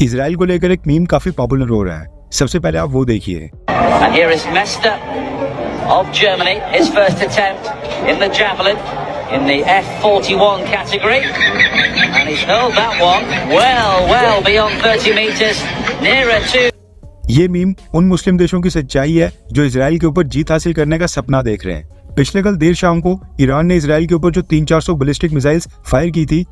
Israel को लेकर एक मीम काफी पॉपुलर हो रहा है। सबसे पहले आप वो देखिए। And here is Mester of Germany, his first attempt in the javelin in the F41 category, and he's hurled that one well beyond 30 meters, nearer to. ये मीम उन मुस्लिम देशों की सच्चाई है जो इसराइल के ऊपर जीत हासिल करने का सपना देख रहे हैं। पिछले कल देर शाम को ईरान ने इसराइल के ऊपर जो 300-400 बैलिस्टिक मिसाइल्स फायर की थी,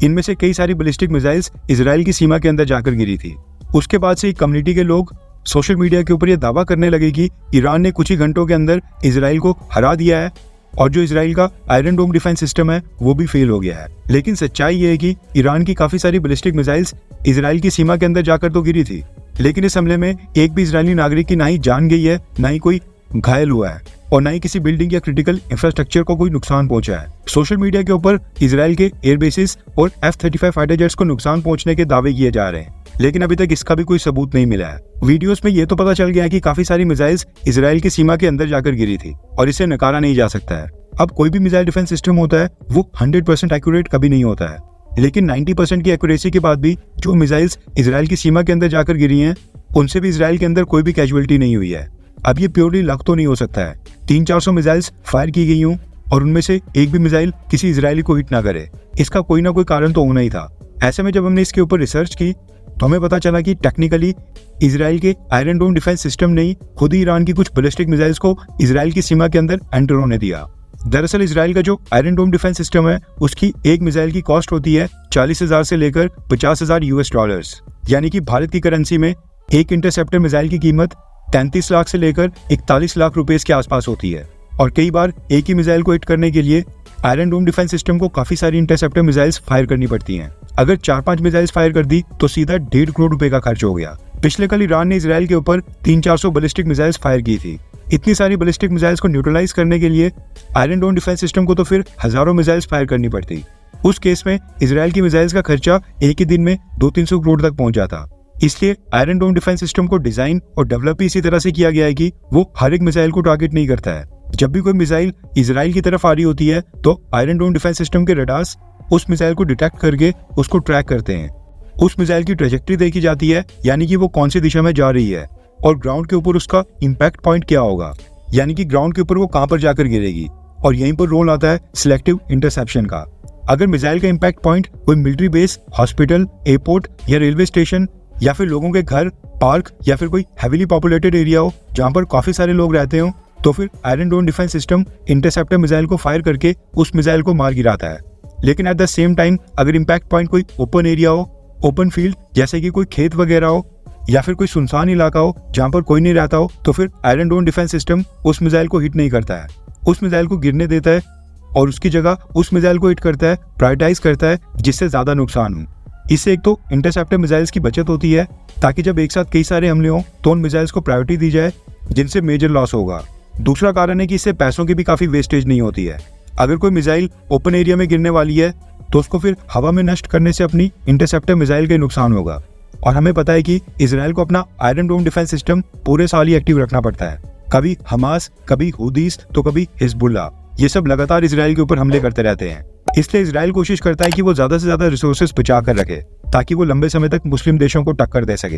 इनमें से कई सारी बैलिस्टिक मिसाइल्स इसराइल की सीमा के अंदर जाकर गिरी थी। उसके बाद से कम्युनिटी के लोग सोशल मीडिया के ऊपर ये दावा करने लगे कि ईरान ने कुछ ही घंटों के अंदर इसराइल को हरा दिया है और जो इसराइल का आयरन डोम डिफेंस सिस्टम है वो भी फेल हो गया है। लेकिन सच्चाई ये है कि ईरान की काफी सारी बैलिस्टिक मिसाइल्स इसराइल की सीमा के अंदर जाकर तो गिरी थी, लेकिन इस हमले में एक भी इजरायली नागरिक की ना ही जान गई है, ना ही कोई घायल हुआ है और ना ही किसी बिल्डिंग या क्रिटिकल इंफ्रास्ट्रक्चर को कोई नुकसान पहुंचा है। सोशल मीडिया के ऊपर इसराइल के एयरबेसिस और F-35 फाइटर जेट्स को नुकसान पहुंचने के दावे किए जा रहे हैं, लेकिन अभी तक इसका भी कोई सबूत नहीं मिला है। वीडियोस में ये तो पता चल गया है कि काफी सारी मिसाइल्स इसराइल की सीमा के अंदर जाकर गिरी थी और इसे नकारा नहीं जा सकता है। अब कोई भी मिसाइल डिफेंस सिस्टम होता है वो 100% एक्यूरेट कभी नहीं होता है, लेकिन 90% की एक्यूरेसी के बाद भी जो मिसाइल्स इसराइल की सीमा के अंदर जाकर गिरी हैं उनसे भी इसराइल के अंदर कोई भी कैजुअलिटी नहीं हुई है। अब ये प्योरली लक तो नहीं हो सकता है 300-400 मिसाइल्स फायर की गई हूँ और उनमें से एक भी मिसाइल किसी इजरायली को हिट ना करे। इसका कोई ना कोई कारण तो होना ही था। ऐसे में जब हमने इसके ऊपर रिसर्च की तो हमें पता चला कि टेक्निकली इसराइल के आयरन डोम डिफेंस सिस्टम ने ही खुद ही ईरान की कुछ बैलिस्टिक मिसाइल्स को इसराइल की सीमा के अंदर एंटर होने दिया। दरअसल इसराइल का जो आयरन डोम डिफेंस सिस्टम है उसकी एक मिसाइल की कॉस्ट होती है 40,000 से लेकर 50,000 US डॉलर्स, यानी कि भारत की करेंसी में एक इंटरसेप्टर मिसाइल की कीमत 33 लाख से लेकर 41 लाख रुपए के आसपास होती है। और कई बार एक ही मिसाइल को हिट करने के लिए आयरन डोम डिफेंस सिस्टम को काफी सारी इंटरसेप्टर मिसाइल्स फायर करनी पड़ती हैं। अगर 4-5 मिसाइल्स फायर कर दी तो सीधा 1.5 करोड़ रुपए का खर्च हो गया। पिछले कल ईरान ने इसराइल के ऊपर 300-400 बैलिस्टिक मिसाइल्स फायर की थी। इतनी सारी बैलिस्टिक मिसाइल्स को न्यूट्रलाइज करने के लिए आयरन डोम डिफेंस सिस्टम को तो फिर हजारों मिसाइल्स फायर करनी पड़ती। उस केस में इसराइल की मिसाइल्स का खर्चा एक ही दिन में 200-300 करोड़ तक पहुंच जाता। इसलिए आयरन डोम डिफेंस सिस्टम को डिजाइन और डेवलप इसी तरह से किया गया है कि वो हर एक मिसाइल को टारगेट नहीं करता है। जब भी कोई मिसाइल इसराइल की तरफ आ रही होती है तो आयरन डोम डिफेंस सिस्टम के रडार्स उस मिसाइल को डिटेक्ट करके उसको ट्रैक करते हैं। उस मिसाइल की ट्रेजेक्ट्री देखी जाती है, यानी कि वो कौन सी दिशा में जा रही है, और ग्राउंड के ऊपर उसका इम्पैक्ट पॉइंट क्या होगा, यानी कि ग्राउंड के ऊपर वो कहां पर जाकर गिरेगी। और यहीं पर रोल आता है सिलेक्टिव इंटरसेप्शन का। अगर मिसाइल का इम्पैक्ट पॉइंट कोई मिलिट्री बेस, हॉस्पिटल, एयरपोर्ट या रेलवे स्टेशन या फिर लोगों के घर, पार्क या फिर कोई हेवीली पॉपुलेटेड एरिया हो जहां पर काफी सारे लोग रहते हो, तो फिर आयरन डोम डिफेंस सिस्टम इंटरसेप्टर मिसाइल को फायर करके उस मिसाइल को मार गिराता है। लेकिन एट द सेम टाइम अगर इम्पैक्ट पॉइंट कोई ओपन एरिया हो, ओपन फील्ड जैसे कि कोई खेत वगैरह हो या फिर कोई सुनसान इलाका हो जहां पर कोई नहीं रहता हो, तो फिर आयरन डोम डिफेंस सिस्टम उस मिसाइल को हिट नहीं करता है, उस मिसाइल को गिरने देता है और उसकी जगह उस मिसाइल को हिट करता है, प्रायोरिटाइज करता है जिससे ज्यादा नुकसान हो। इससे एक तो इंटरसेप्टर मिसाइल्स की बचत होती है ताकि जब एक साथ कई सारे हमले हों तो उन मिसाइल्स को प्रायोरिटी दी जाए जिनसे मेजर लॉस होगा। दूसरा कारण है कि इससे पैसों की भी काफी वेस्टेज नहीं होती है। अगर कोई मिसाइल ओपन एरिया में गिरने वाली है तो उसको फिर हवा में नष्ट करने से अपनी इंटरसेप्टर मिसाइल का नुकसान होगा। और हमें पता है कि इसराइल को अपना आयरन डोम डिफेंस सिस्टम पूरे साल ही एक्टिव रखना पड़ता है। कभी हमास, कभी हुदीस तो कभी हिजबुल्लाह, ये सब लगातार इसराइल के ऊपर हमले करते रहते हैं। इसलिए इसराइल कोशिश करता है कि वो ज्यादा से ज्यादा रिसोर्सेज बचा कर रखे ताकि वो लंबे समय तक मुस्लिम देशों को टक्कर दे सके।